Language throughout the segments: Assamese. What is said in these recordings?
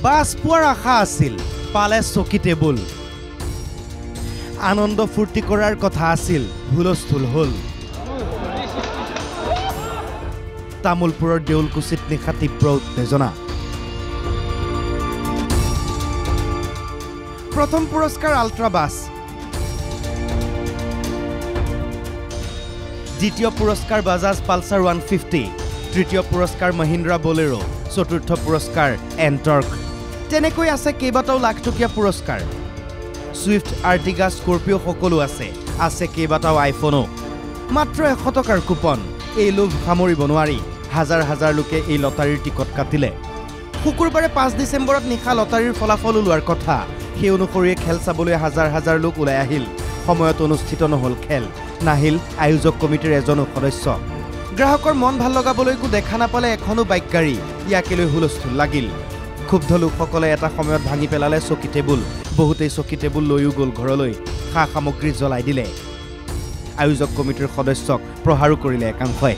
বাছ পোৱাৰ আশা আছিল, পালে চকী টেবুল। আনন্দ ফূৰ্তি কৰাৰ কথা আছিল, হুলস্থুল হ'ল। তামোলপুৰৰ দেউলকুচিত নিশা তীব্ৰ উত্তেজনা। প্ৰথম পুৰস্কাৰ আল্ট্ৰা বাছ, দ্বিতীয় পুৰস্কাৰ বাজাজ পালচাৰ 150, তৃতীয় পুৰস্কাৰ মহিন্দ্ৰা বলেৰো, চতুৰ্থ পুৰস্কাৰ এণ্টৰ্ক। তেনেকৈ আছে কেইবাটাও লাখটকীয়া পুৰস্কাৰ। ছুইফ্ট, আৰ্টিগা, স্কৰ্পিঅ' সকলো আছে কেইবাটাও আইফোনো। মাত্ৰ 100 টকাৰ কুপন। এই লোভ সামৰিব নোৱাৰি। হাজাৰ হাজাৰ লোকে এই লটাৰীৰ টিকট কাটিলে। শুকুৰবাৰে 5 ডিচেম্বৰত নিশা লটাৰীৰ ফলাফল ওলোৱাৰ কথা। সেই অনুসৰিয়ে খেল চাবলৈ হাজাৰ হাজাৰ লোক ওলাই আহিল। সময়ত অনুষ্ঠিত নহ'ল খেল। নাহিল আয়োজক কমিটিৰ এজনো সদস্য। গ্ৰাহকৰ মন ভাল লগাবলৈকো দেখা নাপালে এখনো বাইক গাড়ী। ইয়াকে লৈ হুলস্থুল লাগিল। ক্ষুব্ধ লোকসকলে এটা সময়ত ভাঙি পেলালে চকী টেবুল। বহুতেই চকী টেবুল লৈও গ'ল ঘৰলৈ। সা সামগ্ৰী জ্বলাই দিলে। আয়োজক কমিটিৰ সদস্যক প্ৰহাৰো কৰিলে একাংশই।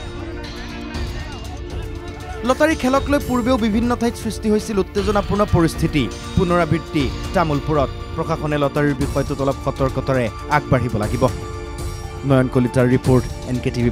লটাৰী খেলক লৈ পূৰ্বেও বিভিন্ন ঠাইত সৃষ্টি হৈছিল উত্তেজনাপূৰ্ণ পৰিস্থিতি। পুনৰাবৃত্তি তামোলপুৰত। প্ৰশাসনে লটাৰীৰ বিষয়টোত অলপ সতৰ্কতাৰে আগবাঢ়িব লাগিব। নয়ন কলিতাৰ ৰিপৰ্ট, NKTV+।